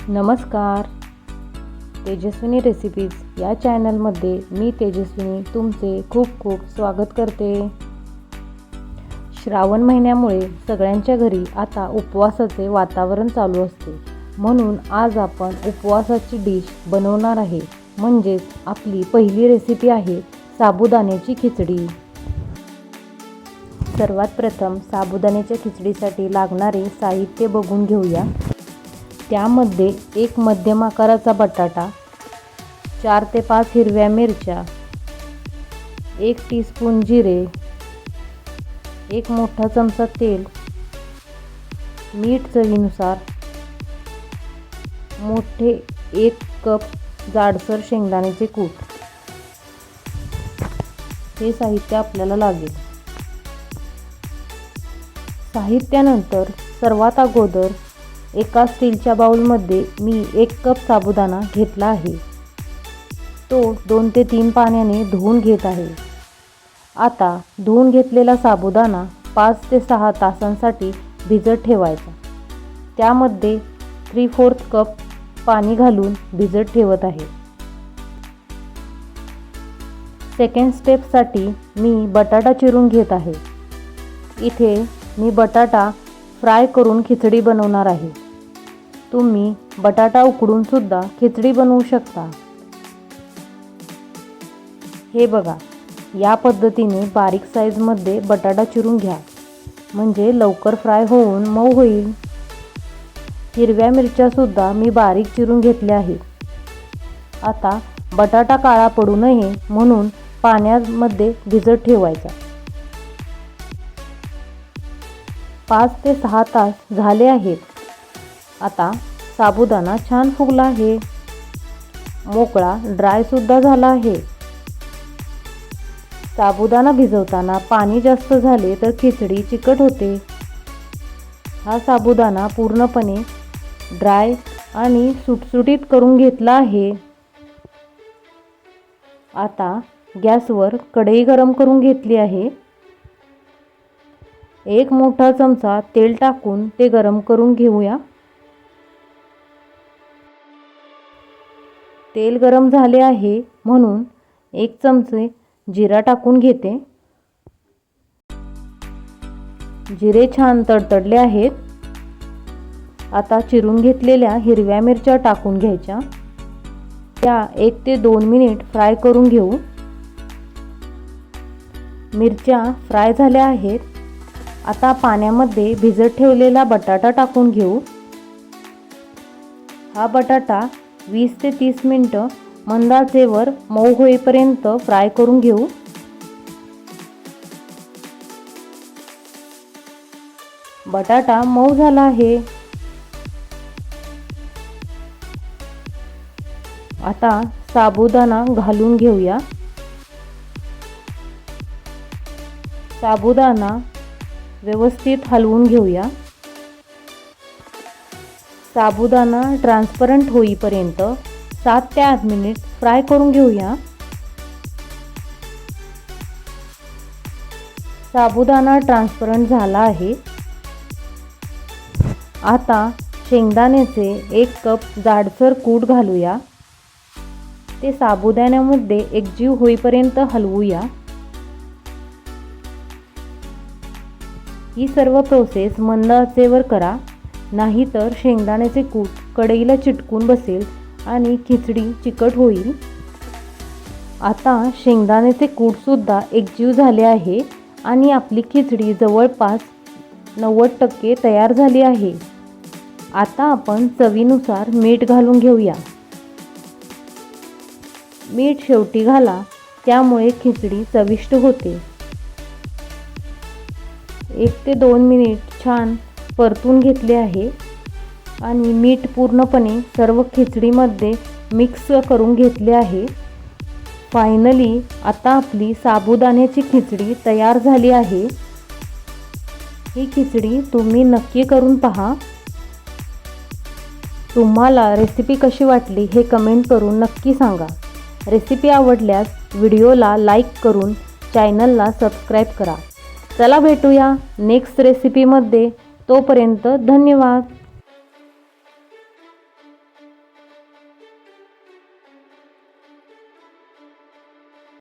नमस्कार. तेजस्विनी रेसिपीज या चॅनलमध्ये मी तेजस्विनी तुमचे खूप खूप स्वागत करते. श्रावण महिन्यामुळे सगळ्यांच्या घरी आता उपवासाचे वातावरण चालू असते. म्हणून आज आपण उपवासाची डिश बनवणार आहे. म्हणजेच आपली पहिली रेसिपी आहे साबुदाण्याची खिचडी. सर्वात प्रथम साबुदाण्याच्या खिचडीसाठी लागणारे साहित्य बघून घेऊया. त्यामध्ये एक मध्यम आकाराचा बटाटा, 4 ते 5 हिरव्या मिरच्या, 1 टीस्पून जिरे, 1 मोठा चमचा तेल, मीठ चवीनुसार, मोठे 1 कप जाडसर शेंगदाण्याचे कूट. हे साहित्य आपल्याला लागेल. साहित्यानंतर सर्वात अगोदर एका स्टीलच्या बाउलमध्ये मी 1 कप साबुदाणा घेतला आहे. तो 2 ते 3 पाण्याने धुवून घेत आहे. आता धुवून घेतलेला साबुदाणा 5 ते 6 तासांसाठी भिजत ठेवायचा. त्यामध्ये 3/4 कप पाणी घालून भिजत ठेवत आहे. सेकंड स्टेपसाठी मी बटाटा चिरून घेत आहे. इथे मी बटाटा फ्राय करून खिचडी बनवणार आहे. तुम्ही बटाटा उकडून सुद्धा खिचडी बनवू शकता. हे बघा, या पद्धतीने बारीक साईजमध्ये बटाटा चिरून घ्या, म्हणजे लवकर फ्राय होऊन मऊ होईल. हिरव्या मिरच्या सुद्धा मी बारीक चिरून घेतल्या आहेत. आता बटाटा काळा पडू नये म्हणून पाण्यामध्ये भिजत ठेवायचा. 5 ते 6 तास झाले आहेत. आता साबुदाणा छान फुगला आहे, मोकळा ड्राय सुद्धा झाला आहे. साबुदाणा भिजवताना पाणी जास्त झाले तर खिचडी चिकट होते. हा साबुदाणा पूर्णपणे ड्राय आणि सुटसुटीत करून घेतला आहे. आता गॅसवर कढई गरम करून घेतली आहे. 1 मोठा चमचा तेल टाकून ते गरम करून घेऊया. तेल गरम झाले आहे म्हणून 1 चमचे जिरा टाकून घेते. जिरे छान तडतडले आहेत. आता चिरून घेतलेल्या हिरव्या मिरच्या टाकून घ्यायच्या. त्या 1 ते 2 मिनिट फ्राय करून घेऊ. मिरच्या फ्राय झाल्या आहेत. आता पाण्यामध्ये भिजत ठेवलेला बटाटा टाकून घेऊ. हा बटाटा 20 ते 30 मिनिटं मंद आचेवर मऊ होईपर्यंत फ्राय करून घेऊ. बटाटा मऊ झाला आहे. आता साबुदाणा घालून घेऊया. साबुदाणा व्यवस्थित हलवून घेऊया. साबुदाणा ट्रान्सपरंट होईपर्यंत 7 ते 8 मिनिट फ्राय करून घेऊया. साबुदाणा ट्रान्सपरंट झाला आहे. आता शेंगदाण्याचे 1 कप जाडसर कूट घालूया. ते साबुदाण्यामध्ये एकजीव होईपर्यंत हलवूया. ही सर्व प्रोसेस मंद आचेवर करा, नाहीतर शेंगदाण्याचे कूट कढईला चिटकून बसेल आणि खिचडी चिकट होईल. आता शेंगदाण्याचे कूटसुद्धा एकजीव झाले आहे आणि आपली खिचडी जवळपास 90% तयार झाली आहे. आता आपण चवीनुसार मीठ घालून घेऊया. मीठ शेवटी घाला, त्यामुळे खिचडी चविष्ट होते. 1 ते 2 मिनिट छान परतून घेतले आहे आणि मीठ पूर्णपणे सर्व खिचडीमध्ये मिक्स करून घेतले आहे. फायनली आता आपली साबुदाण्याची खिचडी तयार झाली आहे. ही खिचडी तुम्ही नक्की करून पहा. तुम्हाला रेसिपी कशी वाटली हे कमेंट करून नक्की सांगा. रेसिपी आवडल्यास व्हिडिओला लाईक करून चॅनलला सबस्क्राईब करा. चला भेटूया नेक्स्ट रेसिपीमध्ये. तोपर्यंत धन्यवाद.